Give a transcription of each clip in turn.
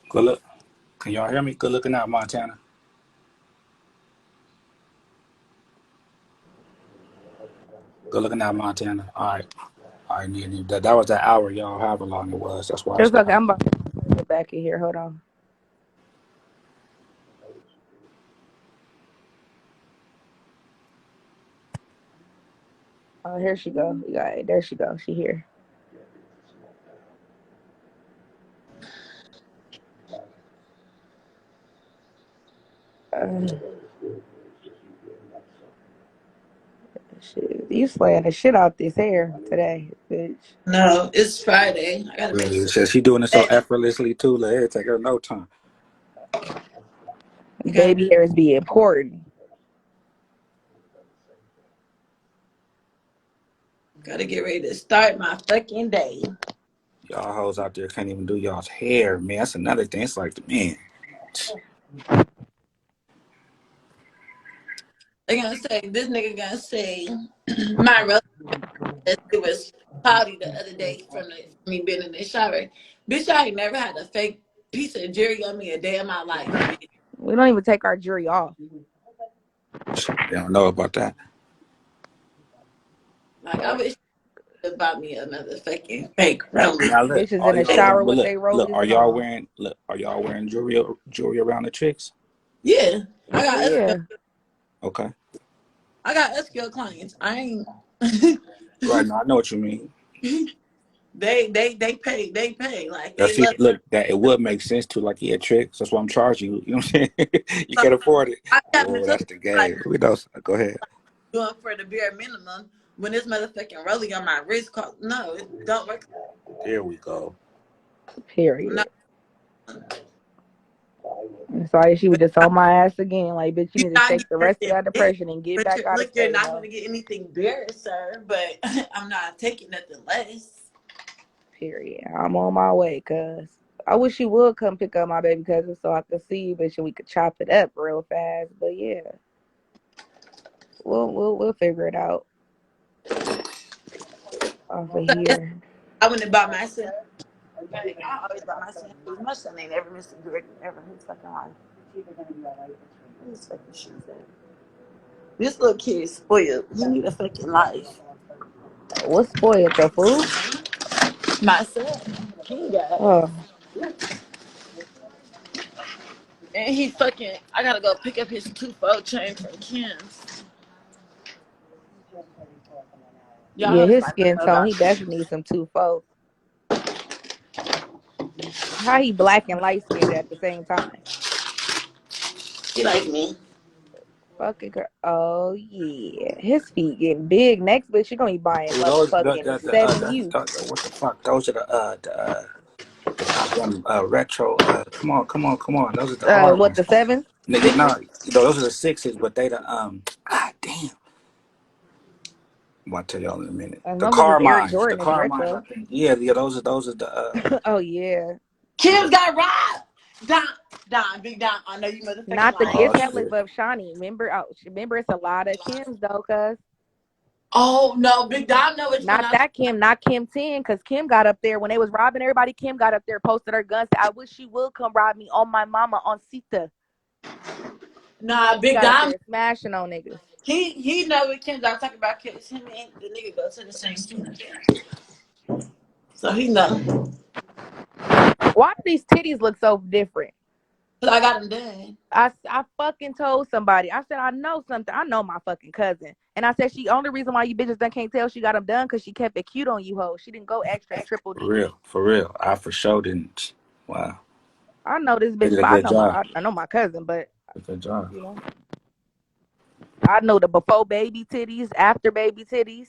Good look. Can y'all hear me? Good looking out, Montana. Good looking out, Montana. All right. All right, that was that hour, y'all. However long it was. That's why I It's okay. stopped. I'm about to get back in here. Hold on. Oh, here she go. You got it. There she go. She here. Uh, shit. You slaying the shit out this hair today, bitch. No, it's Friday. I gotta make Really, sure. she doing it so Hey, effortlessly too. Like, it take her no time. I gotta Baby do. hairs be important. Gotta get ready to start my fucking day. Y'all hoes out there can't even do y'all's hair, man. That's another thing. It's like, man, They're gonna say this nigga gonna say my relative it was cloudy the other day from me being in the shower. Bitch, I ain't never had a fake piece of jewelry on me a day of my life, bitch. We don't even take our jury off. they don't know about that. Like I wish you bought me another fucking fake rollie. Now look, Bitches all in the y'all Bitch. wearing, shower but with look, their look, rollies and all. are y'all wearing jewelry around the chicks? Yeah. I Hell got yeah. Okay, SQL clients. I ain't right now I know what you mean. they pay. Like Now they see, love look, that it would make sense to like, yeah, tricks. That's why I'm charging you. You know what I'm saying? You so can't afford it. I got Oh, into that's the like game. We know. Go ahead. doing for the bare minimum when this motherfucking rollie on my wrist cost no, it don't work. There we go. No, Period. Sorry, she was just on my ass again. Like, bitch, you you're need to not shake getting the rest of nothing that big. depression and get But back out of you're state, not ho. gonna get anything bare, sir. But I'm not taking nothing less. Period. I'm on my way, cuz. I wish you would come pick up my baby cousin so I could see you, bitch, and we could chop it up real fast. But yeah, we'll figure it out off of So yes, here. I went and bought my son. Like, I always buy my son shoes. My son ain't ever missed a Jordan ever in his fucking life. Where his fucking shoes at? This little kid is spoiled. He need a fucking life. What's spoiled the food? My son, King guy. Oh And he fucking, I gotta go pick up his 2-4 chain from Kim's. Y'all yeah, hoes his might not skin know tone. about He this. definitely needs some 2-4. How he black and light skinned at the same time? He like me. Fucking girl. Oh yeah, his feet getting big next, but she gonna be buying Oh, those motherfucking 7U. what the fuck? Those are the goddamn retro. Come on. Those are the hard What ones. the 7s? Nigga, Sixes. no, those are the sixes, but they the God damn. I'm gonna tell y'all in a minute. As The long as it's Eric Carmines, Jordan, it's I retro. think. Yeah, those are the Oh yeah. Kim's yeah. got robbed. Don, Big Don. I know you motherfucking Not the lying. Oh Kiss Hella shit. of Shawnee. Remember? Oh, remember it's a lot of Kims though, cuz. Oh no, Big Don know which one Not I'm talking that Kim, not Kim 10, because Kim got up there when they was robbing everybody. Kim got up there, posted her guns. I wish she would come rob me on my mama on Sita. about. Nah, She Big got up Don. there smashing on niggas. He know what Kim's I'm talking about because him and the nigga go to the same school. So he know. Why do these titties look so different? Cause I got him done. I fucking told somebody. I said, I know something. I know my fucking cousin. And I said, she only reason why you bitches done can't tell she got them done because she kept it cute on you, ho. She didn't go extra and triple For D. real. For real. I for sure didn't. Wow. I know this They bitch, did a but good job. I know my cousin, but Did a good job. you know, I know the before baby titties, after baby titties.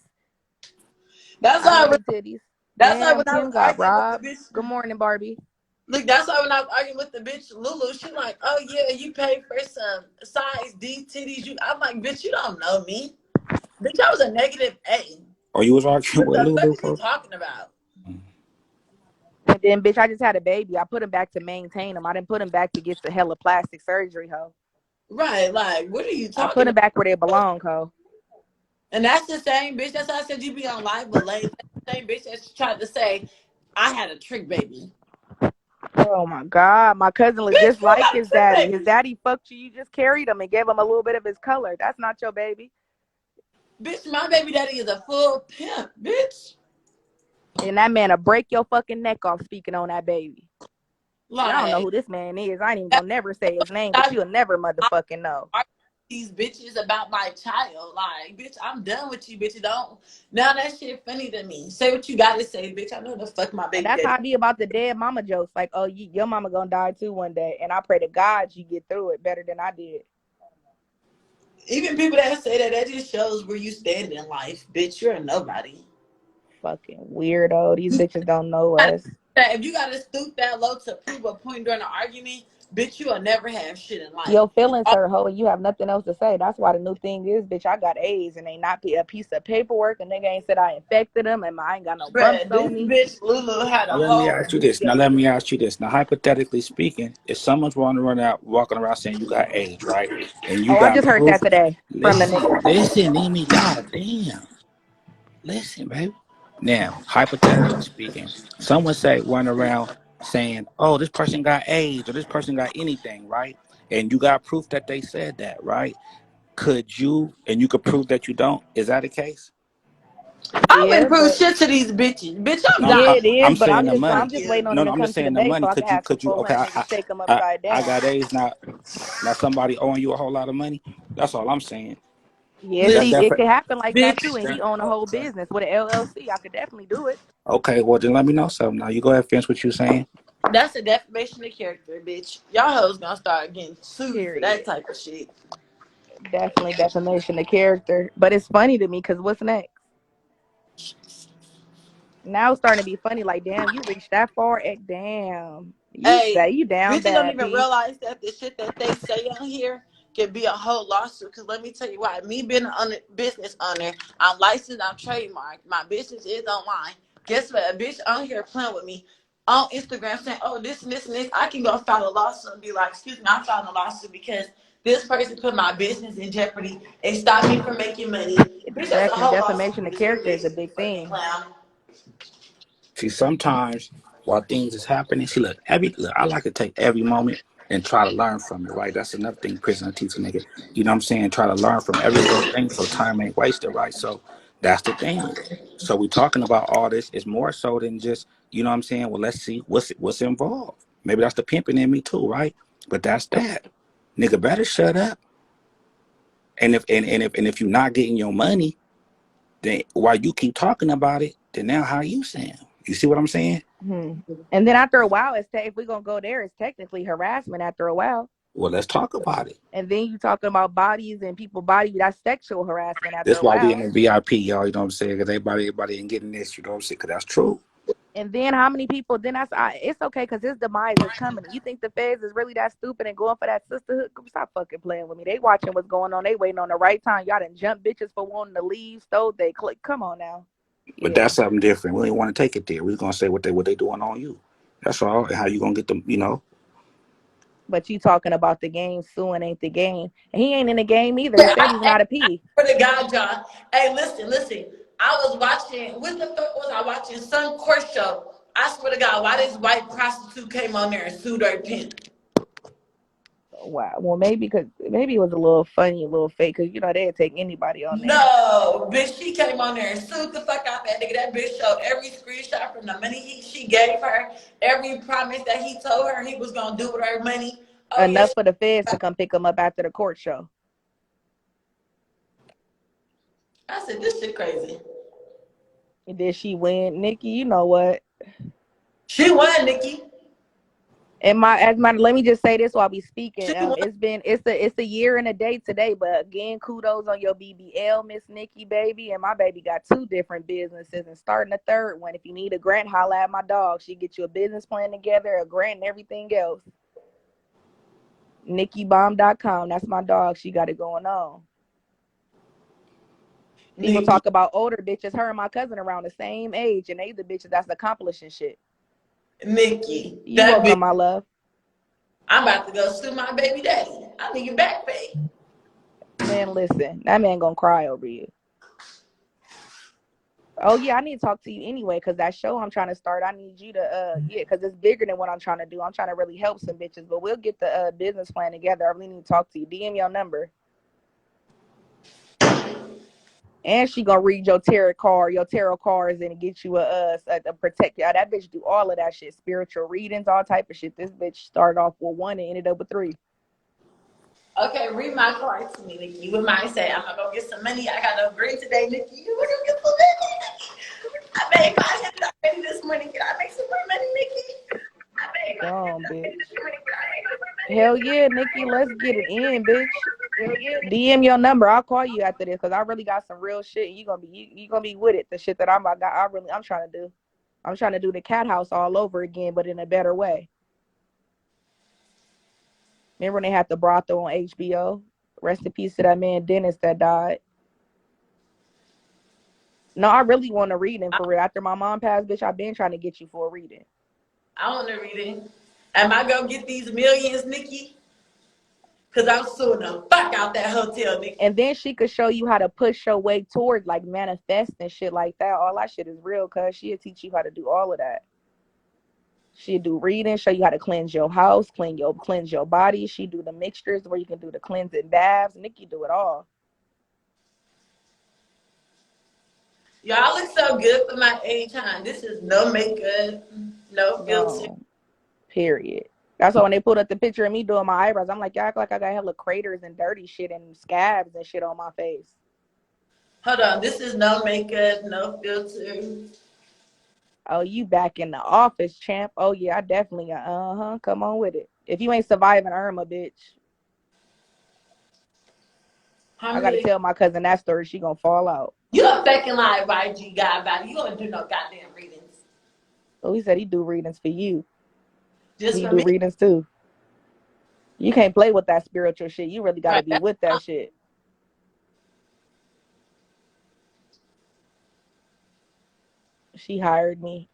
That's I why. know the titties. That's why Damn, when I was Kim got arguing with the robbed. bitch. Good morning, Barbie. Look, that's why when I was arguing with the bitch Lulu, she like, oh yeah, you paid for some size D titties. I'm like, bitch, you don't know me. Bitch, I was a negative A. Oh, you was arguing What with the fuck Lulu, is you bro? talking about? And then, bitch, I just had a baby. I put him back to maintain him. I didn't put him back to get the hella plastic surgery, ho. Right, like, what are you I put talking him back where they about? belong, ho. And that's the same bitch. That's why I said you be on live with Lays. That's the same bitch that tried to say I had a trick baby. Oh my God, my cousin looked Bitch, just you like got his two daddy. His babies. daddy fucked you. You just carried him and gave him a little bit of his color. That's not your baby. Bitch, my baby daddy is a full pimp, bitch. And that man will break your fucking neck off speaking on that baby. Y'all don't know who Like, this man is. I ain't even that's gonna never say his name, but I you'll never motherfucking know. argue these bitches about my child. Like, bitch, I'm done with you, bitch. Don't now that shit funny to me. Say what you gotta say, bitch. I know the fuck my And baby that's how daddy. I be about the dead mama jokes. Like, oh, your mama gonna die too one day. And I pray to God you get through it better than I did. Even people that say that just shows where you stand in life, bitch. You're a nobody. Fucking weirdo. These bitches don't know us. If you gotta stoop that low to prove a point during an argument, bitch, you will never have shit in life. Your feelings hurt, ho, and you have nothing else to say. That's why the new thing is, bitch, I got AIDS and ain't not a piece of paperwork. And nigga ain't said I infected them and I ain't got no bumps Bruh, on this me. bitch Lulu had Now a let me whole ask you this. Now video. let me ask you this. Now hypothetically speaking, if someone's walking around saying you got AIDS, right, and you Oh, I got just heard proof. that today from the Listen, nigga. listen, Amy. God damn. Listen, baby. Now, hypothetically speaking, someone say run around saying, "Oh, this person got AIDS or this person got anything," right? And you got proof that they said that, right? Could you and you could prove that you don't? Is that the case? I Yeah, wouldn't prove but shit to these bitches. Bitch, I'm No, yeah, dying. it is. I'm But saying I'm the just money. Fuck waiting you. on No, them no, to I'm just come to the saying the base so money. I can have some Could you? Okay, 400 and shake them I, upside I down. got A's now. Now somebody owing you a whole lot of money. That's all I'm saying. Yeah, That see, Listen, it definitely. could happen like that too, bitch. and he own a whole business with an LLC. I could definitely do it. Okay, well then let me know something. Now you go ahead and finish what you saying. That's a defamation of character, bitch. Y'all hoes gonna start getting sued for that Period. type of shit. Definitely defamation of character. But it's funny to me because what's next? Now it's starting to be funny. Like, damn, you reached that far. Damn, you Hey, say you down bitches don't bad, even P. realize that the shit that they say on here can be a whole lawsuit. Cause let me tell you why. Me being a business owner, I'm licensed, I'm trademarked. My business is online. Guess what? A bitch on here playing with me on Instagram saying, "Oh, this and this and this." I can go file a lawsuit and be like, "Excuse me, I'm filing a lawsuit because this person put my business in jeopardy and stopped me from making money." Bitch, that's a Exactly. whole lawsuit Defamation for of this stupid character is bitch, a you big fucking thing. clown. See, sometimes while things is happening, see, look, I like to take every moment and try to learn from it, right? That's another thing prison teach a nigga. You know what I'm saying? Try to learn from every little thing so time ain't wasted, right? So that's the thing. So we talking about all this is more so than just, you know what I'm saying? Well, let's see what's involved. Maybe that's the pimping in me too, right? But that's that. Nigga better shut up. And if you're not getting your money, then while you keep talking about it, then now how you saying? You see what I'm saying? And then after a while, if we're gonna go there, it's technically harassment after a while. Well, let's talk about it. And then you talking about bodies and people body, that's sexual harassment after That's a why we in while. the VIP, y'all. You know what I'm saying? Because everybody ain't getting this. You know what I'm saying? Because that's true. And then how many people? Then it's okay because his demise is coming. You think the feds is really that stupid and going for that sisterhood? Stop fucking playing with me. They watching what's going on. They waiting on the right time. Y'all done jump bitches for wanting to leave. Stole they click. Come on now. But Yeah. that's something different. We ain't want to take it there. We gonna say what they doing on you. That's all. And how you gonna get them? You know. But you talking about the game, suing ain't the game. And he ain't in the game either. He said he's not a P. For the guy, John. Hey, listen. I was watching. What the fuck was I watching? Some court show. I swear to God, why this white prostitute came on there and sued her pimp? Wow. Well, maybe it was a little funny, a little fake, because you know they'd take anybody on there. No, bitch, she came on there and sued the fuck out that nigga. That bitch showed every screenshot from the money she gave her, every promise that he told her he was gonna do with her money. Oh yeah, Enough for the feds to come pick him up after the court show. I said this shit crazy. And then she win. Nikki, you know what? She won, Nikki. And let me just say this while we speaking. She won. It's a year and a day today, but again, kudos on your BBL, Miss Nikki, baby. And my baby got 2 different businesses and starting a third one. If you need a grant, holla at my dog. She get you a business plan together, a grant, and everything else. NikkiBomb.com. That's my dog. She got it going on. People Nikki, talk about older bitches. Her and my cousin around the same age, and they the bitches that's accomplishing shit. Nikki, You that bitch. welcome, my love. I'm about to go sue my baby daddy. I need your back pay. Man, listen, that man gonna cry over you. Oh yeah, I need to talk to you anyway, because that show I'm trying to start, I need you to yeah, because it's bigger than what I'm trying to do. I'm trying to really help some bitches, but we'll get the business plan together. I really need to talk to you. DM your number. And she gonna read your tarot cards, and get you a protect. Yeah, that bitch do all of that shit, spiritual readings, all type of shit. This bitch started off with 1 and ended up with 3. Okay, read my card to me, Nikki. You would mind say, I'm gonna go get some money. I got no green today, Nikki. You wanna go get some money? I made $500 already this morning. Can I make some more money, Nikki? I made Gone, $500 bitch. this morning. Can I make some more money, Hell Nikki? yeah, Nikki, let's get it in, bitch. DM your number. I'll call you after this, because I really got some real shit. You gonna be with it. The shit that I'm trying to do. I'm trying to do the cat house all over again, but in a better way. Remember when they had the brothel on HBO? Rest in peace to that man Dennis that died. No, I really want to read him for real. After my mom passed, bitch, I've been trying to get you for a reading. I want to read it. Am I gonna get these millions, Nikki? Cause I'm suing the fuck out that hotel, Nikki. And then she could show you how to push your way toward like manifest and shit like that. All that shit is real, cuz she'll teach you how to do all of that. She'll do reading, show you how to cleanse your house, cleanse your body. She do the mixtures where you can do the cleansing baths. Nikki do it all. Y'all look so good for my age, huh? This is no makeup, no filter. No, period. That's why when they pulled up the picture of me doing my eyebrows, I'm like, y'all act like I got hella craters and dirty shit and scabs and shit on my face. Hold on, this is no makeup, no filter. Oh, you back in the office, champ. Oh yeah, I definitely come on with it. If you ain't surviving Irma, bitch, I gotta tell my cousin that story. She gonna fall out. You a fucking live YG guy about it. You don't do no goddamn readings. Oh, he said he do readings for you. Just He for do me. readings too. You can't play with that spiritual shit. You really gotta Right. be with that shit. She hired me.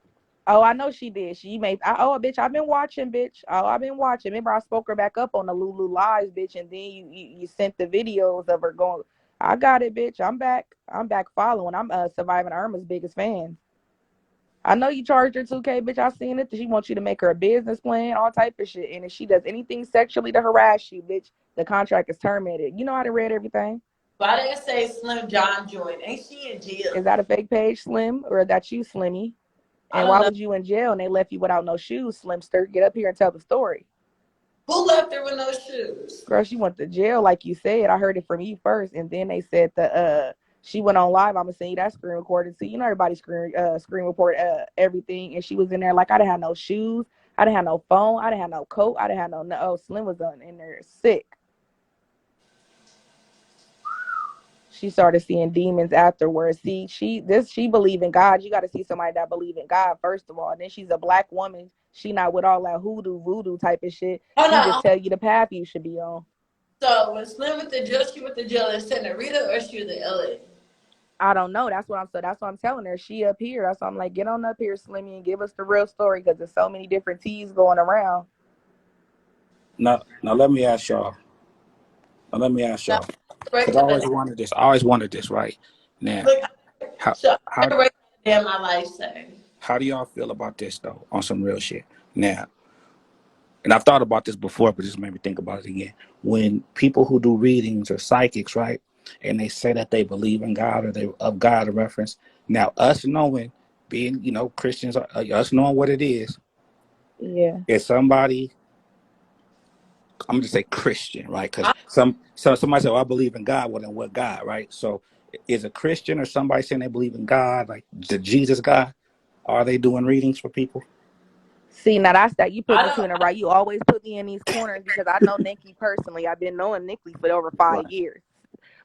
Oh, I know she did. Bitch, I've been watching, bitch. Oh, I've been watching. Remember, I spoke her back up on the Lulu Lives, bitch, and then you sent the videos of her going. I got it, bitch. I'm back. I'm back following. I'm Surviving Irma's biggest fan. I know you charged her 2K, bitch. I seen it. She wants you to make her a business plan, all type of shit. And if she does anything sexually to harass you, bitch, the contract is terminated. You know how to read everything. Why did it say Slim John joined? Ain't she in jail? Is that a fake page, Slim, or that you, Slimmy? And why was you in jail and they left you without no shoes, Slimster? Get up here and tell the story. Who left her with no shoes? Girl, she went to jail, like you said. I heard it from you first, and then they said she went on live. I'm gonna send you that screen recording. So you know everybody screen report everything, and she was in there like I didn't have no shoes, I didn't have no phone, I didn't have no coat, I didn't have no. Oh, Slim was in there sick. She started seeing demons afterwards. See, she believe in God. You got to see somebody that believe in God first of all. And then she's a black woman. She not with all that hoodoo voodoo type of shit. She just tell you the path you should be on. So when Slim went to jail, she went to jail in Santa Rita or she was in LA? I don't know. That's what I'm telling her. She up here. That's why I'm like, get on up here, Slimmy, and give us the real story, because there's so many different teas going around. Now let me ask y'all. Because I always wanted this, right? Now, Look, how do y'all feel about this though? On some real shit. Now, and I've thought about this before, but this made me think about it again. When people who do readings or psychics, right, and they say that they believe in God or they of God a reference. Now, us knowing, being Christians, us knowing what it is. Yeah. If somebody, I'm gonna say Christian, right? Because somebody said, well, I believe in God. Well, then what God, right? So, is a Christian or somebody saying they believe in God, like the Jesus God? Are they doing readings for people? See, now that's that. You put me two in a right. You always put me in these corners because I know Nikki personally. I've been knowing Nikki for over 5 years.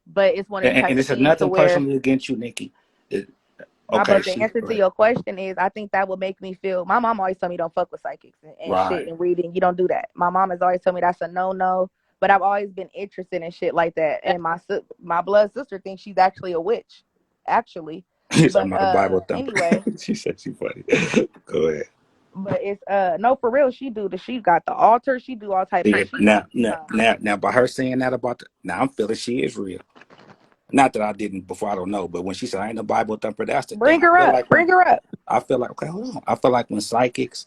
But it's one of the type And of this is things to nothing where personally against you, Nikki. but the answer to your question is, I think that would make me feel. My mom always told me don't fuck with psychics and shit and reading. You don't do that. My mom has always told me that's a no. But I've always been interested in shit like that. And my blood sister thinks she's actually a witch, actually. I'm not a Bible thumper. Anyway, She said she's funny. Go ahead. But it's no, for real. She got the altar. She do all types of shit. Now, by her saying that about now I'm feeling she is real. Not that I didn't before, I don't know, but when she said I ain't a Bible thumper, that's the thing. Bring her up. Bring her up. I feel like, okay, hold on. I feel like when psychics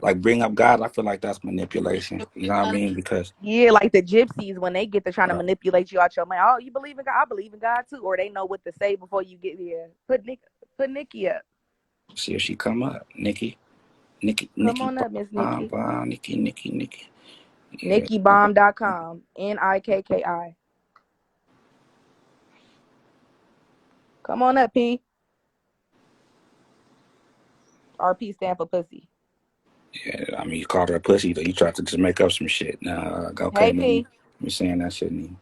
like bring up God, I feel like that's manipulation. You know what I mean? Because Yeah, like the gypsies when they get to trying to uh, manipulate you out your mind. Oh, you believe in God? I believe in God too. Or they know what to say before you get here. Put Nikki up. see if she come up. Nikki Come on up, Miss Nikki. Nikki. Yeah. NikkiBomb.com. NIKKI. Come on up, P. RP stand for pussy. Yeah, I mean, you called her a pussy, though. You tried to just make up some shit. Nah, okay, Hey, man. P. You saying that shit, nigga.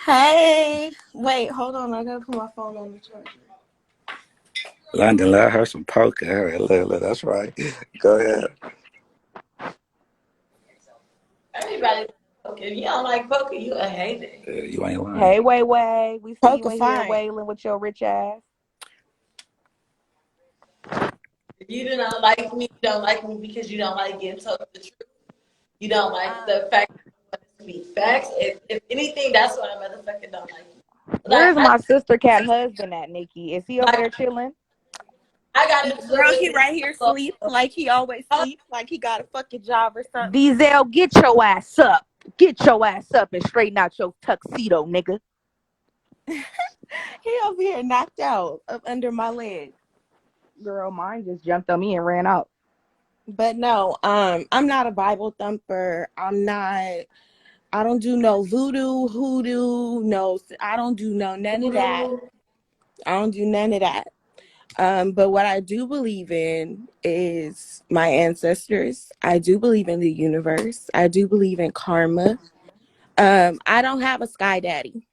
Hey, wait, hold on. I gotta put my phone on the charger. London, let her some poker. All right, look, that's right. Go ahead. Everybody, poker. If you don't like poker, you a hater. You ain't lying. Hey, Way. We see Poker you in here fine. wailing with your rich ass. If you do not like me, you don't like me because you don't like getting told the truth. You don't like the fact that you want to speak facts. If anything, that's why I motherfucking don't like you. Where's my sister cat husband at, Nikki? Is he over there chilling? I got into Girl, it he with right here sleep like he always sleep, like he got a fucking job or something. Diesel, get your ass up. Get your ass up and straighten out your tuxedo, nigga. He over here knocked out up under my leg. Girl, mine just jumped on me and ran out. But no, I'm not a Bible thumper. I don't do no voodoo, hoodoo, no, I don't do none of that. I don't do none of that. But what I do believe in is my ancestors. I do believe in the universe. I do believe in karma. I don't have a sky daddy.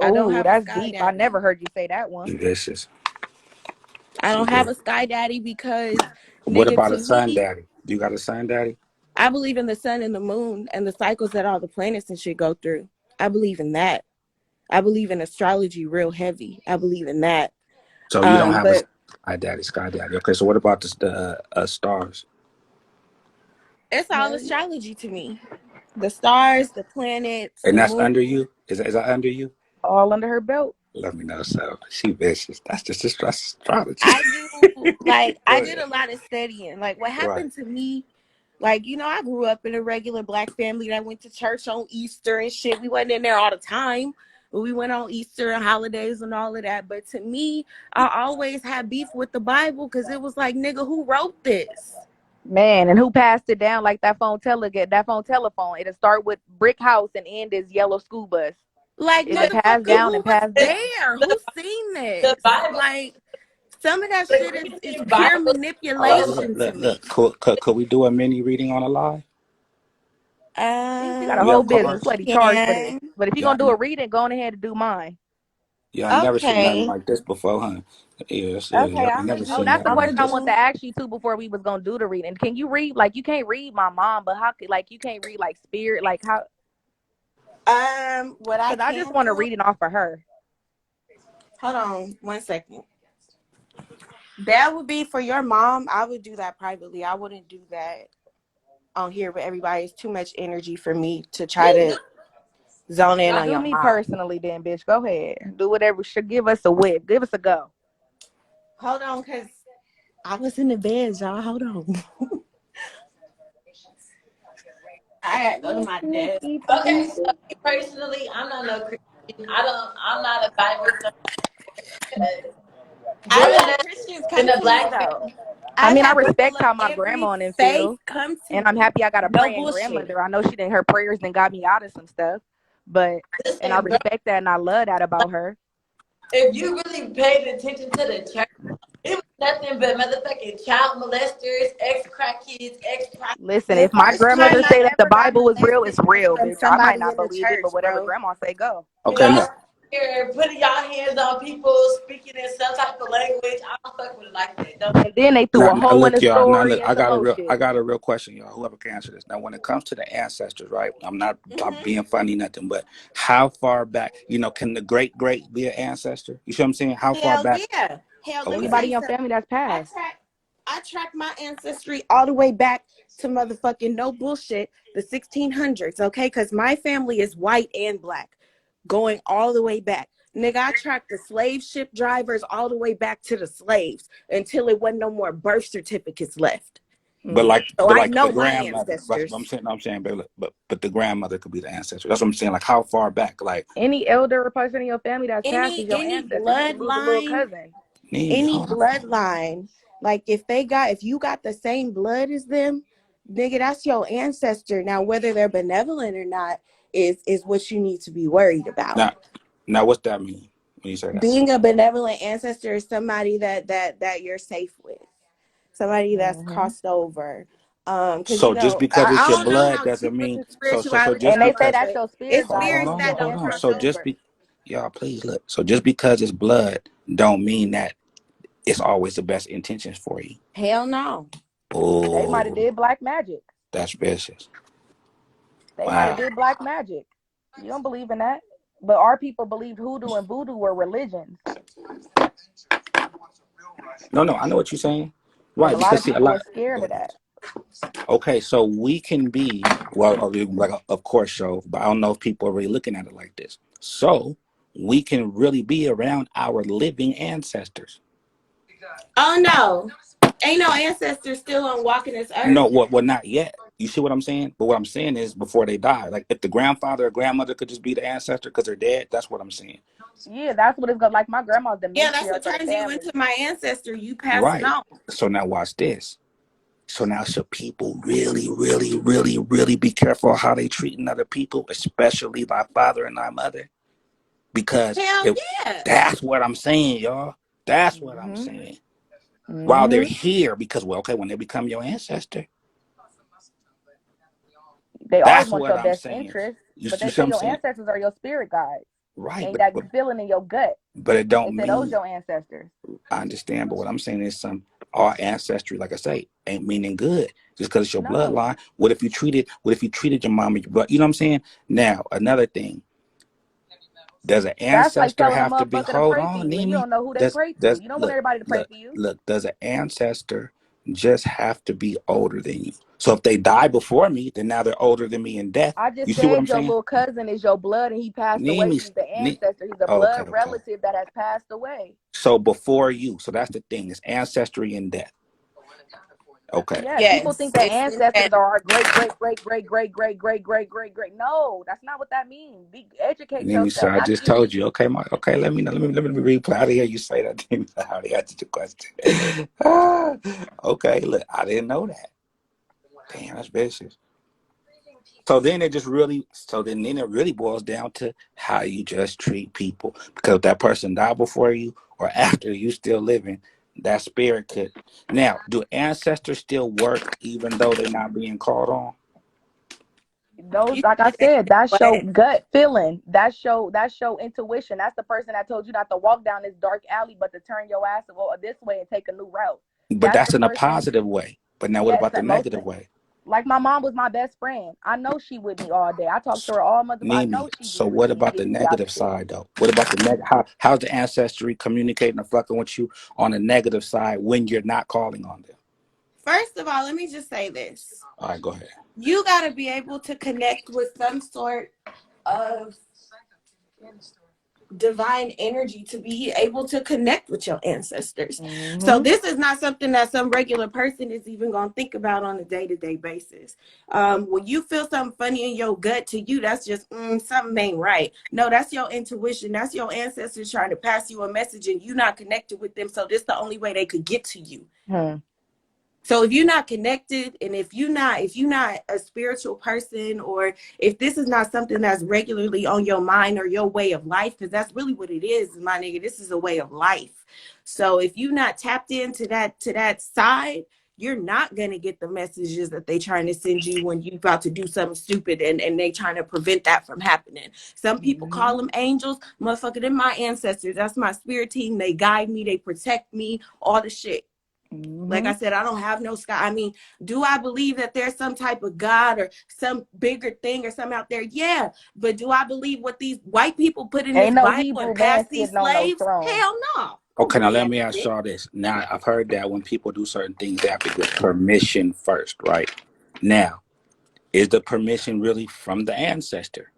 I don't Oh, have a that's sky deep. I daddy. never heard you say that one. Vicious. I don't have a sky daddy because, What nigga, about to a son me, daddy? You got a son daddy? I believe in the sun and the moon and the cycles that all the planets and shit go through. I believe in that. I believe in astrology real heavy. I believe in that. So you don't have a But sky daddy. Okay, so what about the stars? it's all astrology to me. The stars, the planets, And the that's moon. under you? Is that under you? All under her belt. Let me know. So she vicious. That's just astrology. I do, like, Go I did ahead. a lot of studying. Like, what Right. happened to me, like, I grew up in a regular Black family that went to church on Easter and shit. We wasn't in there all the time, but we went on Easter and holidays and all of that. But to me, I always had beef with the Bible because it was like, nigga, who wrote this? Man, and who passed it down like that phone telephone? It'll start with brick house and end as yellow school bus. Like, It'll pass motherfucker, down who and was pass down. there? Who seen the this? Bible. Like, some of that The shit is Christian pure Bible. manipulation to me. Look. Could we do a mini reading on a live? She got a You whole have business. cards? This lady charged for this. Can. But if you're Yeah. gonna do a reading, go on ahead and do mine. You ain't never seen nothing Okay. like this before, huh? Yes, Okay, you ain't I'm gonna never Oh, seen do. that's the nothing I'm like question I gonna this. want to do. ask you too before we was gonna do the reading. Can you read like you can't read my mom, but how could like you can't read like spirit, like how? What I Because I just can want to do. read it off of her. Hold on 1 second. That would be for your mom. I would do that privately. I wouldn't do that on here with everybody. It's too much energy for me to try to zone in Well, on do your me mom. personally, then, bitch. Go ahead, do whatever. Should give us a whip. Give us a go. Hold on, cause I was in the bed, y'all. Hold on. I gotta go to my desk. Okay, so me personally, I'm not no Christian. I'm not a Bible thumper. I Growing let up Christians in come a to me black family, though. I I've mean, I had people respect of how my every grandma and them faith feel, come to and I'm me. happy I got a No praying bullshit. grandmother. I know she didn't her prayers and got me out of some stuff, but and I listen, bro, respect that and I love that about her. if you really paid attention to the church, it was nothing but motherfucking child molesters, ex-crack kids, Listen, The if my first time grandmother I say that the ever got Bible is real, it's molested was real, from bitch. I might somebody not in the believe it, church, but whatever bro. grandma say, go. Okay, y'all now. here putting y'all hands on people speaking in some type of language. I don't fuck with it like that. Don't And then they threw a Now hole in look, the y'all. Now story look, and some more I shit. got a real question, y'all. Whoever can answer this. Now, when it comes to the ancestors, right? I'm being funny, nothing. But how far back? Can the great great be an ancestor? You see what I'm saying? How far Hell back? yeah. Hell, let me Okay. tell Anybody in you your something. family that's I passed. track I track my ancestry all the way back to motherfucking no bullshit, the 1600s, okay? Because my family is white and black. going all the way back. Nigga, I tracked the slave ship drivers all the way back to the slaves until it wasn't no more birth certificates left. But like, So but I like the know my grandmother. That's what ancestors. I'm saying, baby. But the grandmother could be the ancestor. That's what I'm saying. Like, how far back? Like, Any elder or person in your family that's passed is your Any ancestor. You can lose a little bloodline, cousin. any bloodline, like if you got the same blood as them, nigga, that's your ancestor. Now, whether they're benevolent or not is what you need to be worried about. Now, what's that mean when you say that? Being a benevolent ancestor is somebody that you're safe with, somebody that's crossed over. Because So just because I it's your don't know blood how deep doesn't into mean so spirituality just And they y'all say are, because that's but your it's spirit guide. hold They spirits say on, that your hold don't on. cross So ancestors. just over. be y'all please look. So just because it's blood don't mean that it's always the best intentions for you. Hell no. They might have Oh, did black magic. that's vicious. They might have Wow. did black magic. You don't believe in that. But our people believed hoodoo and voodoo were religions. No, I know what you're saying. And Right, a lot because of see a people lot. are scared of that. Okay, so we can be like of course, show, but I don't know if people are really looking at it like this. So we can really be around our living ancestors. Oh no. Ain't no ancestors still on walking this No, earth. well, not yet. You see what I'm saying? But what I'm saying is before they die, like if the grandfather or grandmother could just be the ancestor because they're dead, that's what I'm saying. Yeah, that's what it's going like. My grandma's the Yeah, that's matriarch what of the turns you into family. my ancestor. You passing Right. on. So now watch this. So now should people really, really, really, really be careful how they treating other people, especially thy father and thy mother? Because Hell yeah. that's what I'm saying, y'all. That's what I'm saying. While they're here, because well, okay, when they become your ancestor, They always that's want what your I'm best saying. interest. You But they see what say I'm your saying? ancestors are your spirit guides. Right, Ain't that but feeling in your gut? it They don't say those mean your ancestors. I understand. But what I'm saying is our ancestry, like I say, ain't meaning good just because it's your No. bloodline. What if you treated your mom and your blood? You know what I'm saying? Now another thing. Does an That's like ancestor telling a have to be? motherfucker to Hold pray for on, you and you Nemi. don't know who they Does pray to. does You don't want everybody to pray for you. look? Does an ancestor just have to be older than you? So if they die before me, then now they're older than me in death. I You just see what said I'm your saying? little cousin is your blood and he passed away. Nemi, He's the ancestor. He's a oh, blood okay. relative that has passed away. So before you, so that's the thing. It's ancestry and death. Okay. Yes, people Yes. think that It's ancestors are our great, great, great, great, great, great, great, great, great, great. No, that's not what that means. Educate Nemi, so yourself. I just told you. Okay, okay. Let me know. Let me replay. How to hear you say that? Nemi, I already answered the question. Okay. Look, I didn't know that. Damn, that's vicious. So then it really boils down to how you just treat people. Because if that person died before you or after you still living, that spirit could. Now, do ancestors still work even though they're not being called on? Those, you like I said said, that's your what? gut feeling. That's your intuition. That's the person that told you not to walk down this dark alley, but to turn your ass and go this way and take a new route. But That's the that's in a person. positive way. But now what Yes, about the negative way? like my mom was my best friend. I know she with me all day. I talk to her all mother. I know Nimi, she be so with what me and about the get me out of negative shit. side though? What about the how's the ancestry communicating or fucking with you on the negative side when you're not calling on them? First of all, let me just say this. All right, go ahead. You got to be able to connect with some sort of divine energy to be able to connect with your ancestors. So this is not something that some regular person is even going to think about on a day-to-day basis. When you feel something funny in your gut, to you that's just something ain't right. No, that's your intuition. That's your ancestors trying to pass you a message and you not connected with them, so this the only way they could get to you. So if you're not connected, and if you're not a spiritual person, or if this is not something that's regularly on your mind or your way of life, because that's really what it is, my nigga. This is a way of life. So if you're not tapped into that side, you're not gonna get the messages that they trying to send you when you about to do something stupid, and they trying to prevent that from happening. Some people call them angels, motherfucker. They're my ancestors. That's my spirit team. They guide me. They protect me. All the shit. Like I said, I don't have no sky. I mean, do I believe that there's some type of God or some bigger thing or something out there? Yeah. But do I believe what these white people put in this Ain't no Bible and Hebrew pass man these sitting on no slaves? throne. Hell no. Okay, now let Believe me that ask shit. y'all this. Now, I've heard that when people do certain things, they have to get permission first, right? Now, is the permission really from the ancestor?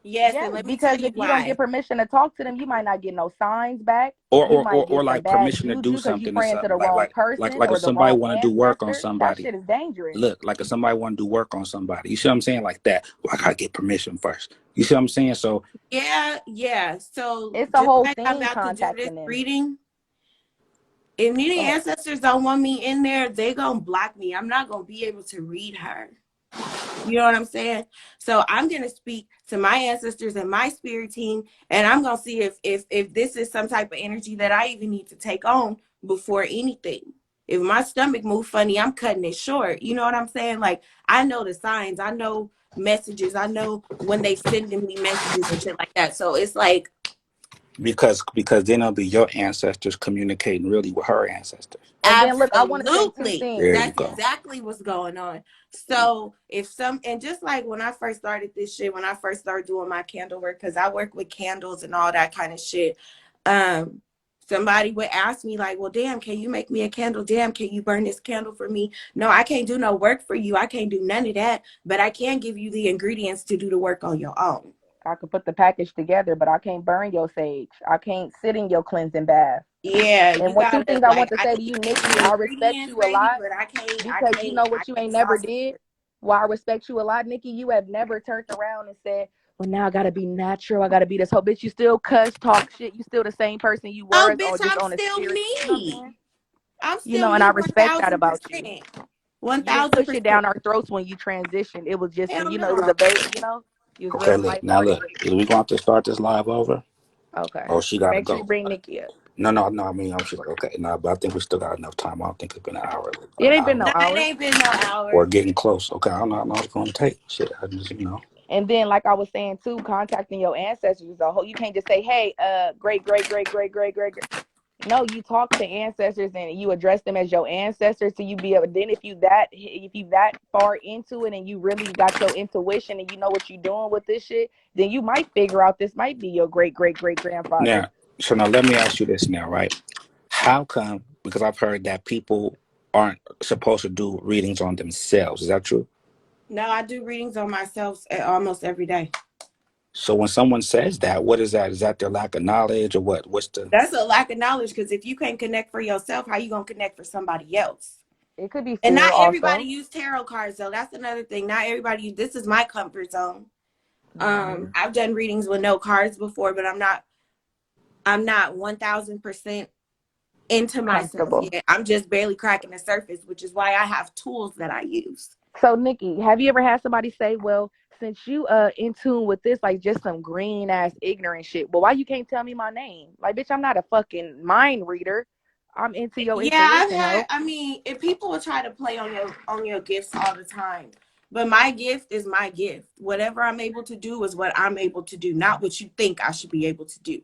Yes, and Yes, let me tell because you if you don't get why. permission to talk to them, you might not get no signs back. or You or might or, or get some like bad permission to do juju because you something or praying to something. the wrong person Like if or the somebody wrong want to do work on ancestor. That somebody. shit is dangerous. Look, like if somebody want to do work on somebody, you see what I'm saying? Like that. Well, I gotta get permission first. You see what I'm saying? So Yeah. So It's a just whole like I'm thing about to do this contacting them. reading, if any Go ahead. ancestors don't want me in there, they gonna block me. I'm not gonna be able to read her. You know what I'm saying? So I'm gonna speak to my ancestors and my spirit team, and I'm gonna see if this is some type of energy that I even need to take on before anything. If my stomach move funny, I'm cutting it short. You know what I'm saying? Like I know the signs, I know messages, I know when they sending me messages and shit like that. So it's like because then it'll be your ancestors communicating really with her ancestors. And then look, I want to say two absolutely. There things. you That's go. exactly what's going on. So if some, and just like when I first started this shit, when I first started doing my candle work, because I work with candles and all that kind of shit, um, somebody would ask me like, well, damn, can you make me a candle? Damn, can you burn this candle for me? No, I can't do no work for you. I can't do none of that, but I can give you the ingredients to do the work on your own. I could put the package together, but I can't burn your sage. I can't sit in your cleansing bath. Yeah, And you what two gotta things I like want to I say to can you, get Nikki, the I respect ingredients you a ready, lot but because you know I what you can't ain't never sauce did. it. Well, I respect you a lot, Nikki. You have never turned around and said, well, now I gotta be natural. I gotta be this whole bitch. You still cuss, talk shit. You still the same person you Oh, were, or bitch, just I'm on a still spirit. You know what I'm saying? me. I'm You still know, and me I respect that about you. 1000%. One You didn't thousand push it percent. down our throats when you transitioned. It was just, Hell it was no. a very, you was Okay, real look now. lighthearted Look, with it. is we going to start this live over? Okay. Oh, she And gotta make sure you go. bring Nikki up. No. I mean, she's like, okay, no, but I think we still got enough time. I don't think it's been It an ain't been hour, no No, it hour. ain't been no or hour. getting close. Okay, I don't know how long it's going to take. Shit, I just, And then, like I was saying too, contacting your ancestors is a whole. You can't just say, "Hey, great, great, great, great, great, great." No, you talk to ancestors and you address them as your ancestors. So you be able. Then, if you that far into it and you really got your intuition and you know what you're doing with this shit, then you might figure out this might be your great, great, great grandfather. Now, so now let me ask you this now, right? How come? Because I've heard that people aren't supposed to do readings on themselves. Is that true? No, I do readings on myself almost every day. So when someone says that, what is that? Is that their lack of knowledge or what? What's the? That's a lack of knowledge because if you can't connect for yourself, how you gonna connect for somebody else? It could be And fear not everybody also. use tarot cards though. That's another thing. Not everybody. This is my comfort zone. Mm-hmm. I've done readings with no cards before, but I'm not 1000% into myself Comfortable. yet. I'm just barely cracking the surface, which is why I have tools that I use. So Nikki, have you ever had somebody say, "Well, since you in tune with this, like just some green ass ignorant shit, well, why you can't tell me my name? Like, bitch, I'm not a fucking mind reader. I'm into your Yeah, I've intuition, had. ho." I mean, if people will try to play on your gifts all the time, but my gift is my gift. Whatever I'm able to do is what I'm able to do, not what you think I should be able to do.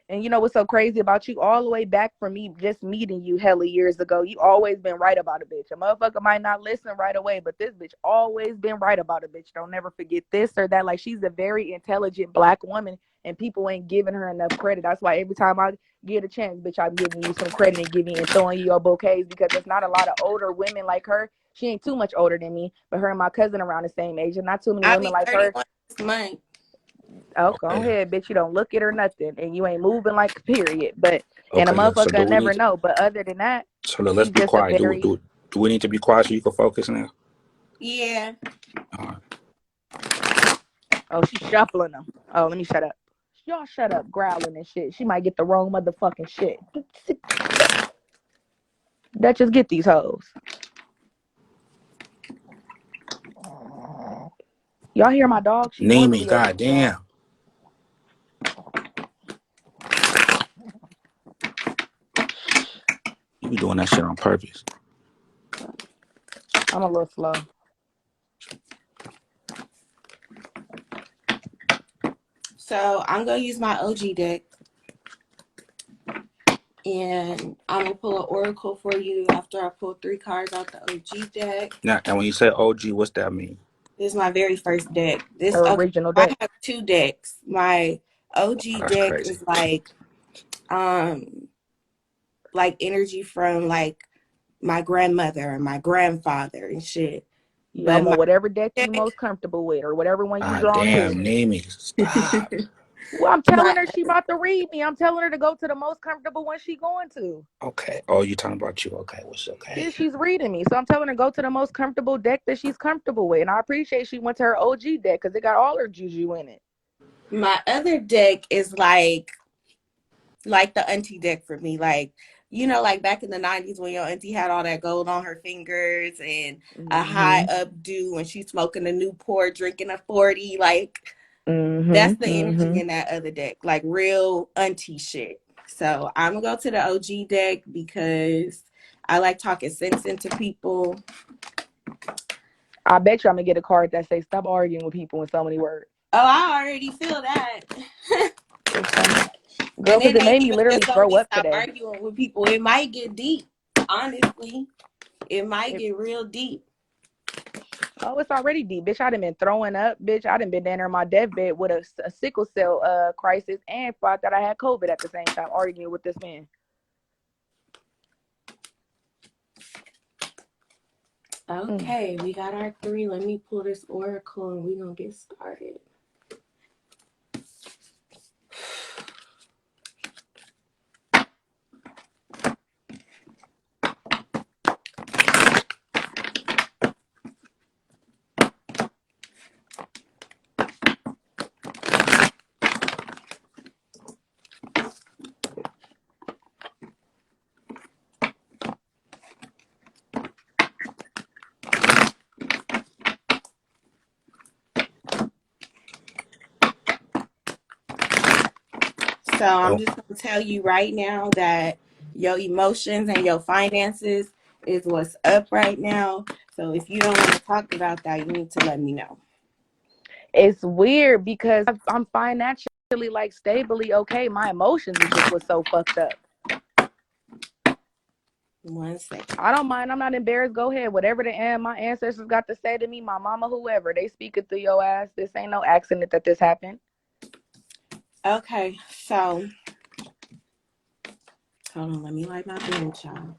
And you know what's so crazy about you? All the way back from me just meeting you hella years ago, you always been right about a bitch. A motherfucker might not listen right away, but this bitch always been right about a bitch. Don't never forget this or that. Like, she's a very intelligent black woman, and people ain't giving her enough credit. That's why every time I get a chance, bitch, I'm giving you some credit and giving and throwing you your bouquets, because there's not a lot of older women like her. She ain't too much older than me, but her and my cousin around the same age, and not too many I'll women be like her. 31 this month. Oh, go Okay. ahead, bitch. You don't look it or nothing, and you ain't moving like a period. But and a Okay. Look. So do motherfucker we never need to? know. But other than that, So look, let's she's be just a quiet. very. Do we need to be quiet so you can focus now? Yeah. All right. Oh, she's shuffling them. Oh, let me shut up. Y'all shut up, growling and shit. She might get the wrong motherfucking shit. Duchess, get these hoes. Y'all hear my dog? She Name me. normally over here, y'all. Goddamn. You be doing that shit on purpose. I'm a little slow. So I'm gonna use my OG deck, and I'm gonna pull an oracle for you after I pull 3 cards out the OG deck. Now, and when you say OG, what's that mean? This is my very first deck. Her Okay, original I deck. have 2 decks. My OG That's deck crazy. is um like energy from like my grandmother and my grandfather and shit. But I'm on my whatever deck you deck, most comfortable with, or whatever one you Ah, drawn damn, to. Nemi, stop. Well, I'm my telling her she about to read me. I'm telling her to go to the most comfortable one she going to. Okay. Oh, you talking about you? Okay, what's Yeah, okay? she's reading me. So I'm telling her go to the most comfortable deck that she's comfortable with. And I appreciate she went to her OG deck because it got all her juju in it. my other deck is like the auntie deck for me. Like, you know, like back in the 90s when your auntie had all that gold on her fingers and a high Mm-hmm. updo when she's smoking a Newport, drinking a 40. Like, that's Mm-hmm. the energy Mm-hmm. in that other deck. Like real auntie shit. So I'm gonna go to the OG deck because I like talking sense into people. I bet you I'm gonna get a card that says stop arguing with people in so many words. Oh, I already feel that. It's funny. Girl, And because it it ain't made me even literally just gonna throw be up stop today. arguing with people. It might get deep. Honestly, it might It, get real deep. oh, it's already deep. Bitch, I done been throwing up. Bitch, I done been down there in my deathbed with a sickle cell crisis and thought that I had COVID at the same time arguing with this man. Mm. Okay, we got our 3. Let me pull this oracle and we're gonna get started. So I'm Oh, just gonna tell you right now that your emotions and your finances is what's up right now. So if you don't want to talk about that, you need to let me know. It's weird because I'm financially like stably okay. My emotions is just what's so fucked up. 1 second. I don't mind. I'm not embarrassed. Go ahead. Whatever my ancestors got to say to me, my mama, whoever, they speak it through your ass. This ain't no accident that this happened. Okay, so hold on, let me light my bench, y'all.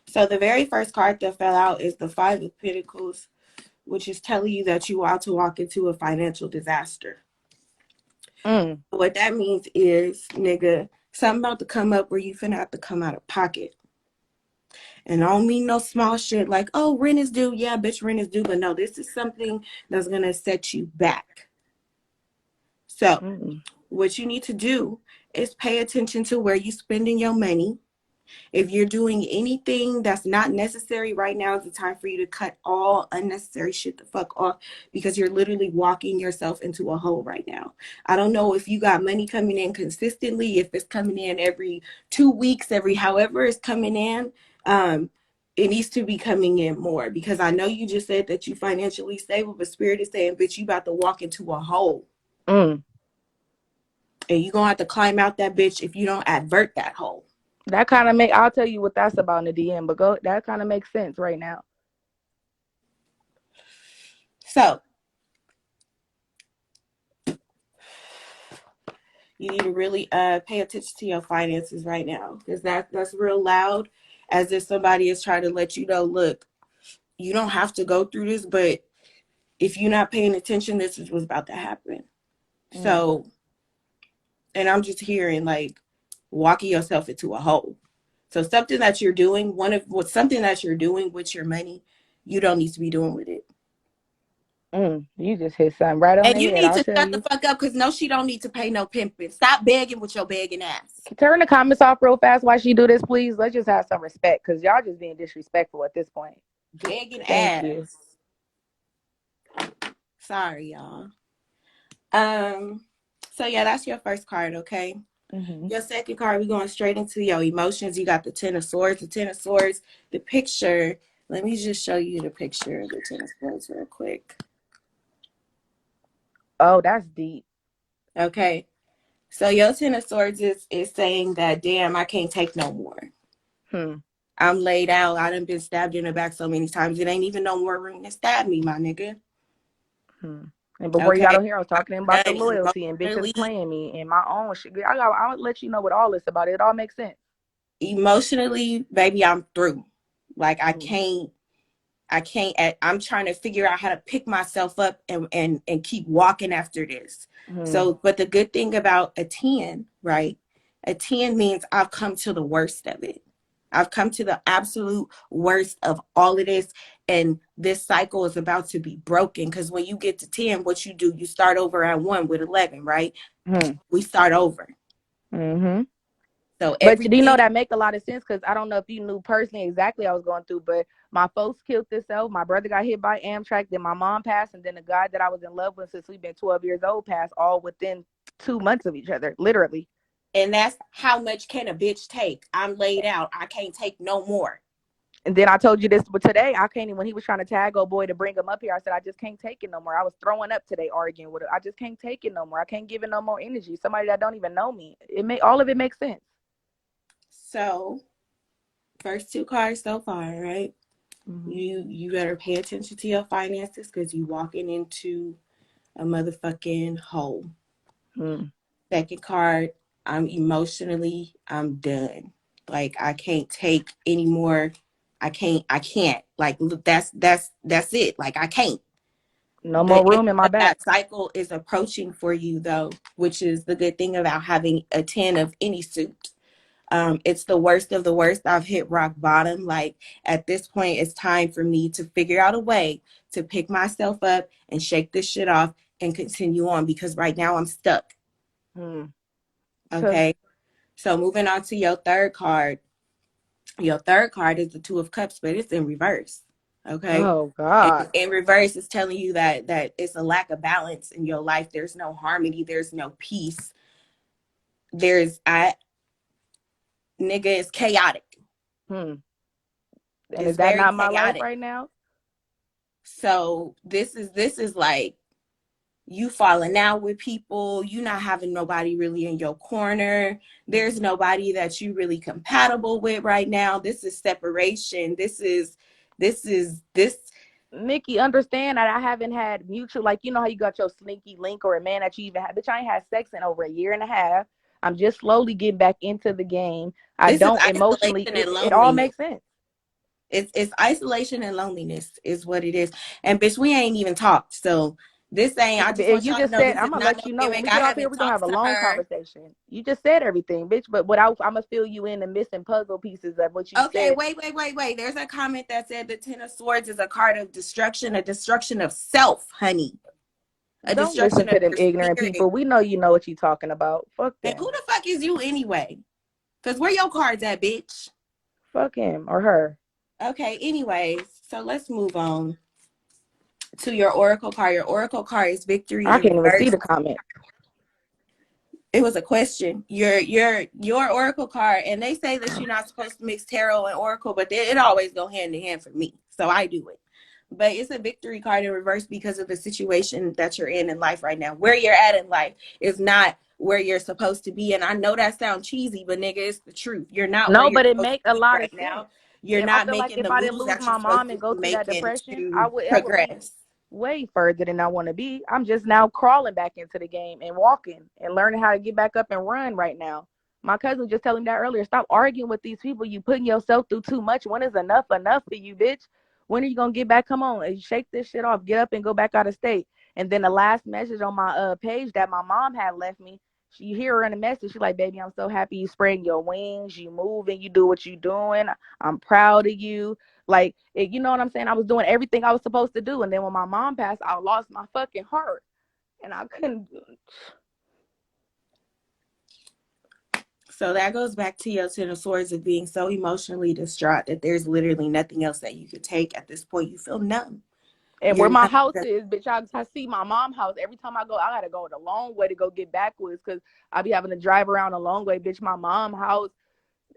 So the very first card that fell out is the 5 of Pentacles, which is telling you that you are to walk into a financial disaster. Mm. What that means is, nigga, something about to come up where you finna have to come out of pocket. And I don't mean no small shit like, oh, rent is due. Yeah, bitch, rent is due. But no, this is something that's gonna set you back. So Mm. what you need to do is pay attention to where you spending your money. If you're doing anything that's not necessary right now, is the time for you to cut all unnecessary shit the fuck off because you're literally walking yourself into a hole right now. I don't know if you got money coming in consistently, if it's coming in every 2 weeks, every however it's coming in. It needs to be coming in more because I know you just said that you financially stable, but spirit is saying, bitch, you about to walk into a hole. Mm. And you're gonna have to climb out that bitch if you don't advert that hole. That kind of I'll tell you what that's about in the DM, but go, that kind of makes sense right now. So you need to really pay attention to your finances right now because that's real loud, as if somebody is trying to let you know, look, you don't have to go through this, but if you're not paying attention, this is what's about to happen. Mm. So, and I'm just hearing like walking yourself into a hole. So something that you're doing, something that you're doing with your money, you don't need to be doing with it. Mm. You just hit something right on And the you head, need I'll to tell shut the you. fuck up because no, she don't need to pay no pimping. Stop begging with your begging ass. Turn the comments off real fast while she do this, please. Let's just have some respect because y'all just being disrespectful at this point. Begging Thank you. ass. Sorry, y'all. So yeah, that's your first card, okay? Mm-hmm. Your second card, we're going straight into your emotions. You got the Ten of Swords. The Ten of Swords, the picture. Let me just show you the picture of the Ten of Swords real quick. Oh, that's deep. Okay. So your Ten of Swords is saying that, damn, I can't take no more. Hmm. I'm laid out. I done been stabbed in the back so many times. It ain't even no more room to stab me, my nigga. Hmm. And before you got Okay, on here, I was I'm talking to him about the done loyalty and bitches emotionally. playing me and my own shit. I'll let you know what all this about. It all makes sense. Emotionally, baby, I'm through. Like Mm. I'm trying to figure out how to pick myself up and keep walking after this. Mm. So, but the good thing about a 10, right? A 10 means I've come to the worst of it. I've come to the absolute worst of all of this. And this cycle is about to be broken. Because when you get to 10, what you do, you start over at 1 with 11, right? Mm. We start over. Mm-hmm. So But do you know everything. that make a lot of sense? Because I don't know if you knew personally exactly what I was going through, but my folks killed themselves. My brother got hit by Amtrak. Then my mom passed, and then the guy that I was in love with since we've been 12 years old passed, all within 2 months of each other, literally. And that's how much can a bitch take? I'm laid out. I can't take no more. And then I told you this, but today I can't even. When he was trying to tag old boy to bring him up here, I said I just can't take it no more. I was throwing up today arguing with him. I just can't take it no more. I can't give it no more energy. Somebody that don't even know me. All of it makes sense. So first two cards so far, right? Mm-hmm. You better pay attention to your finances because you walking into a motherfucking hole. Mm. Second card, I'm done. Like I can't take any more. I can't. Like that's it. Like I can't. No The more end room in my of back. that cycle is approaching for you though, which is the good thing about having a 10 of any suit. It's the worst of the worst. I've hit rock bottom. Like at this point, it's time for me to figure out a way to pick myself up and shake this shit off and continue on because right now I'm stuck. Mm. Okay. So moving on to your third card. Your third card is the Two of Cups, but it's in reverse. Okay. Oh And God. in reverse, it's telling you that it's a lack of balance in your life. There's no harmony. There's no peace. Nigga, it's chaotic. Hmm. And is It's that very not my life chaotic. right now? So this is like you falling out with people, you not having nobody really in your corner. There's nobody that you really compatible with right now. This is separation. This. Nikki, understand that I haven't had mutual, like, you know how you got your sneaky link or a man that you even had. Bitch, I ain't had sex in over a year and a half. I'm just slowly getting back into the game. I This is don't emotionally, isolation and it all loneliness. makes sense. It's isolation and loneliness is what it is. And bitch, we ain't even talked. So this ain't. I just And want you y'all to just know said, this is I'm gonna not let no you know when gimmick. we I get off here, haven't we're gonna have talked a to long her. conversation. You just said everything, bitch. But I'm gonna fill you in the missing puzzle pieces of what you Okay, said. wait. There's a comment that said the Ten of Swords is a card of destruction, a destruction of self, honey. A Don't listen destruction of to them your ignorant spirit. people. We know you know what you talking about. Fuck And who them. the fuck is you anyway? Because where your cards at, bitch? Fuck him or her. Okay, anyways, so let's move on to your Oracle card. Your Oracle card is victory I in can't even see reverse. the comment. It was a question. Your Oracle card, and they say that you're not supposed to mix tarot and Oracle, but it always go hand in hand for me. So I do it. But it's a victory card in reverse because of the situation that you're in life right now. Where you're at in life is not where you're supposed to be. And I know that sounds cheesy, but nigga, it's the truth. You're not where No, you're but it supposed make to a be lot of right sense. now. You're If I not feel like making if the I didn't moves lose that you're my supposed mom to and be go through that making depression, to I would be progress. way further than I want to be. I'm just now crawling back into the game and walking and learning how to get back up and run right now. My cousin was just telling me that earlier. Stop arguing with these people. You putting yourself through too much. When is enough for you, bitch? When are you gonna get back? Come on, and shake this shit off. Get up and go back out of state. And then the last message on my page that my mom had left me, you hear her in the message. She's like, "Baby, I'm so happy you spreading your wings. You moving. You do what you doing. I'm proud of you." Like, you know what I'm saying? I was doing everything I was supposed to do. And then when my mom passed, I lost my fucking heart. And I couldn't. So that goes back to your Ten of Swords of being so emotionally distraught that there's literally nothing else that you could take at this point. You feel numb. And You're where my numb. house is, bitch, I see my mom's house. Every time I go, I got to go the long way to go get backwards because I be having to drive around a long way. Bitch, my mom's house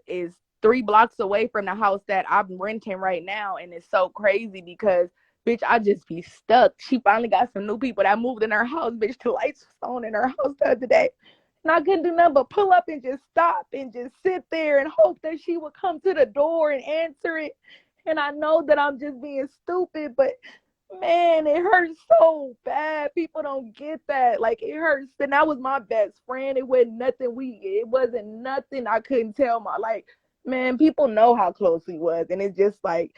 is 3 blocks away from the house that I'm renting right now. And it's so crazy because, bitch, I just be stuck. She finally got some new people that moved in her house. Bitch, the lights was on in her house the other day. And I couldn't do nothing but pull up and just stop and just sit there and hope that she would come to the door and answer it. And I know that I'm just being stupid, but Man, it hurts so bad. People don't get that. Like it hurts. And that was my best friend. It wasn't nothing I couldn't tell my like, man, people know how close we was. And it's just like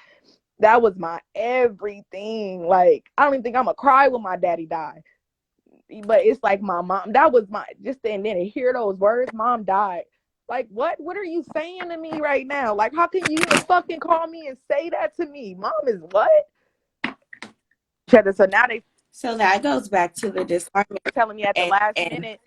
that was my everything. Like, I don't even think I'm gonna cry when my daddy died. But it's like my mom, that was my just and then to hear those words, mom died. Like what are you saying to me right now? Like how can you even fucking call me and say that to me? Mom is what? So now they So that goes back to the disharmony telling me at the and last and, minute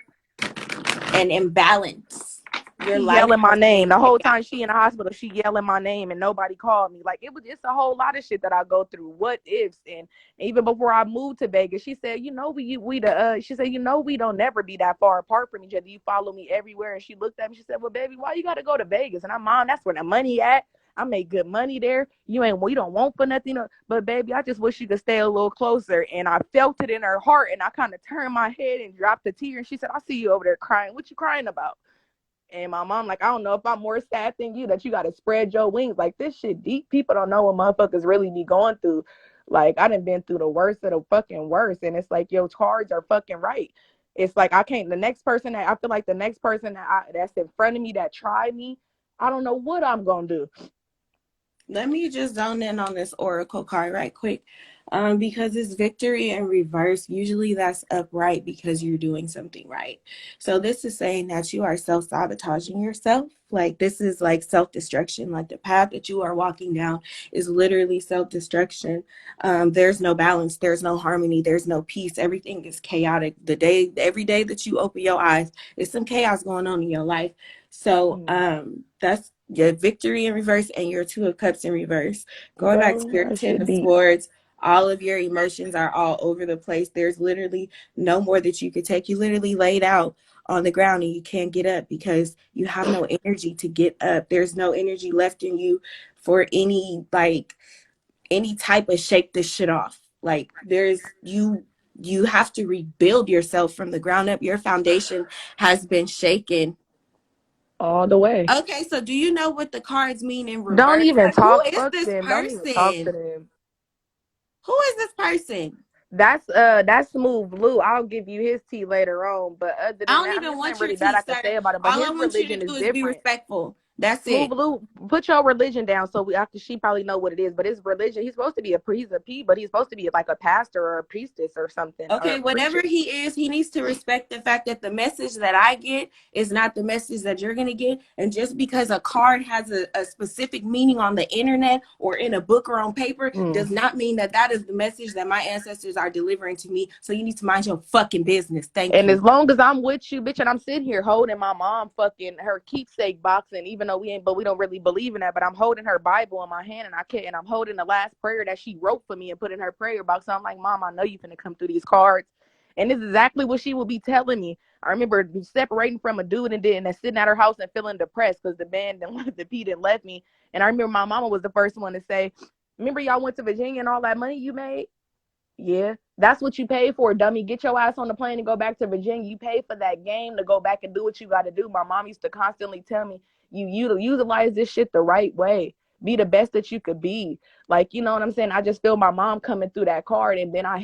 and imbalance. Your she life yelling my has been name. The whole chaotic. time she in the hospital, she yelling my name and nobody called me. Like it's a whole lot of shit that I go through. What ifs and even before I moved to Vegas, she said, you know, she said, you know, we don't never be that far apart from each other. You follow me everywhere. And she looked at me, she said, well, baby, why you gotta go to Vegas? And I'm mom, that's where the money at. I make good money there. We don't want for nothing. But baby, I just wish you could stay a little closer. And I felt it in her heart and I kind of turned my head and dropped a tear. And she said, I see you over there crying. What you crying about? And my mom, like, I don't know if I'm more sad than you that you got to spread your wings. Like, this shit deep. People don't know what motherfuckers really be going through. Like, I done been through the worst of the fucking worst. And it's like, your cards are fucking right. It's like, I feel like the next person that's in front of me that tried me, I don't know what I'm going to do. Let me just zone in on this oracle card right quick. Because it's victory in reverse. Usually that's upright because you're doing something right. So this is saying that you are self-sabotaging yourself. Like this is like self-destruction. Like the path that you are walking down is literally self-destruction. There's no balance, there's no harmony, there's no peace. Everything is chaotic. Every day that you open your eyes, there's some chaos going on in your life. So that's your victory in reverse and your Two of Cups in reverse. Going back to Bro, your that Ten shit of deep. Swords, all of your emotions are all over the place. There's literally no more that you could take. You literally laid out on the ground and you can't get up because you have no energy to get up. There's no energy left in you for any type of shake this shit off. Like you have to rebuild yourself from the ground up. Your foundation has been shaken All the way. Okay, so do you know what the cards mean in Don't reverse? even Like, who talk. is Fuck this them. Don't even talk to person? them. Who is this person? That's Smooth Blue. I'll give you his tea later on. But other I than don't that, I mean, even it's nothing want your really bad tea, I can sir. say about it. But All I his want you to religion is do is be different. respectful. That's Smooth it. Blue, put your religion down so after she probably know what it is. But his religion, he's supposed to be he's a P, but he's supposed to be like a pastor or a priestess or something or Okay, a whatever preacher. he is, he needs to respect the fact that the message that I get is not the message that you're going to get. And just because a card has a specific meaning on the internet or in a book or on paper does not mean that that is the message that my ancestors are delivering to me. So you need to mind your fucking business. Thank And you. as long as I'm with you, bitch, and I'm sitting here holding my mom fucking her keepsake box, and even though we don't really believe in that, but I'm holding her Bible in my hand, and I'm holding the last prayer that she wrote for me and put in her prayer box. So I'm like, Mom, I know you finna come through these cards, and this is exactly what she will be telling me. I remember separating from a dude and sitting at her house and feeling depressed because the P didn't left me, and I remember my mama was the first one to say, "Remember y'all went to Virginia and all that money you made." Yeah, that's what you pay for, dummy. Get your ass on the plane and go back to Virginia. You pay for that game to go back and do what you got to do. My mom used to constantly tell me, you utilize this shit the right way. Be the best that you could be. Like, you know what I'm saying? I just feel my mom coming through that card. And then I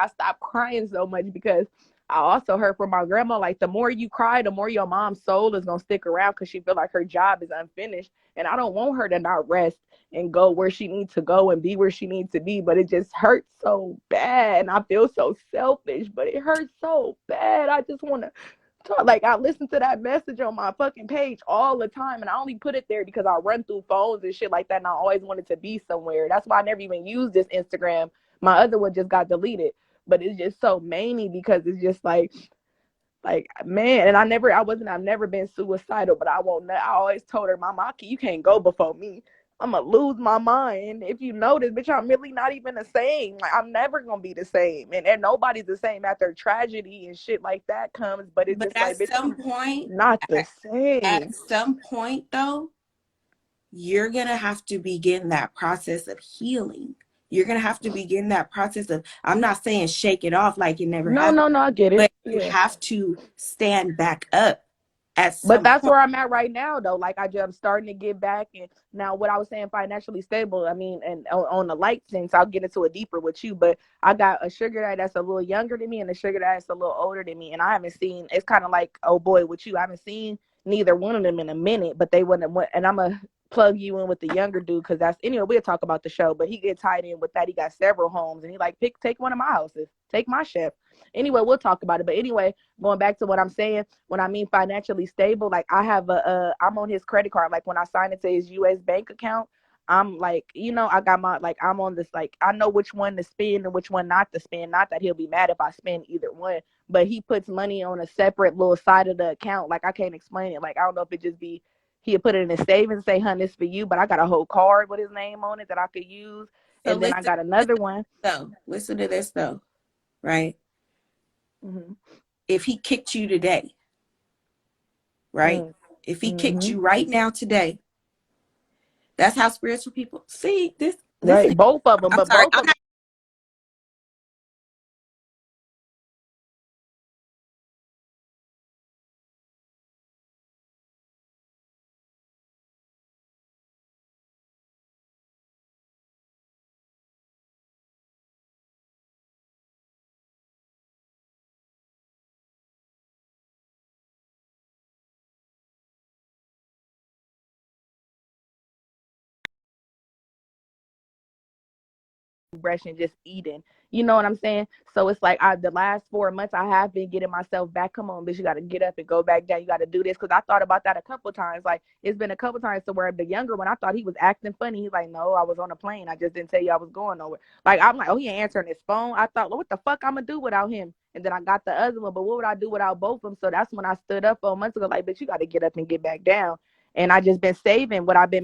stopped crying so much because I also heard from my grandma, like, the more you cry, the more your mom's soul is going to stick around because she feel like her job is unfinished. And I don't want her to not rest and go where she needs to go and be where she needs to be. But it just hurts so bad. And I feel so selfish, but it hurts so bad. I just want to talk. Like, I listen to that message on my fucking page all the time. And I only put it there because I run through phones and shit like that. And I always wanted to be somewhere. That's why I never even used this Instagram. My other one just got deleted. But it's just so manny because it's just like man, and I've never been suicidal, but I always told her, Mama, you can't go before me. I'm gonna lose my mind. If you notice, bitch, I'm really not even the same. Like, I'm never gonna be the same, and nobody's the same after tragedy and shit like that comes. But it's But just like, bitch, I'm not the at same. some point though, you're going to have to begin that process of healing. You're going to have to begin that process of, I'm not saying shake it off like it never No, happened, no, no, I get it. but you Yeah. have to stand back up. at But some that's point. where I'm at right now, though. Like I'm starting to get back, and now what I was saying, financially stable. I mean, and on the light sense, I'll get into it deeper with you. But I got a sugar daddy that's a little younger than me, and a sugar daddy that's a little older than me, and I haven't seen. It's kind of like, oh boy, with you, I haven't seen neither one of them in a minute. But they wouldn't. And I'm gonna plug you in with the younger dude because that's anyway. We'll talk about the show, but he get tied in with that. He got several homes, and he like take one of my houses, take my chef. Anyway, we'll talk about it. But anyway, going back to what I'm saying, when I mean financially stable, like I have I'm on his credit card. Like when I sign into his US bank account, I'm like, I got my, like, I'm on this, like, I know which one to spend and which one not to spend. Not that he'll be mad if I spend either one, but he puts money on a separate little side of the account. Like I can't explain it. Like, I don't know if it just be, he'll put it in his savings and say, hun, this for you. But I got a whole card with his name on it that I could use. So And then I got another one. listen to this though, right? Mm-hmm. If he kicked you today, right? Mm-hmm. If he kicked you right now today, that's how spiritual people see this. Listen, Right, both of them, I'm but sorry, both I'm of them. not brushing, just eating. You know what I'm saying? So it's like the last 4 months I have been getting myself back. Come on, bitch, you got to get up and go back down. You got to do this because I thought about that a couple times. Like it's been a couple times to where the younger one, I thought he was acting funny. He's like, no, I was on a plane. I just didn't tell you I was going nowhere. Like I'm like, oh, he ain't answering his phone. I thought, well, what the fuck I'm gonna do without him? And then I got the other one, but what would I do without both of them? So that's when I stood up 4 months ago. Like, bitch, you got to get up and get back down. And I just been saving what I've been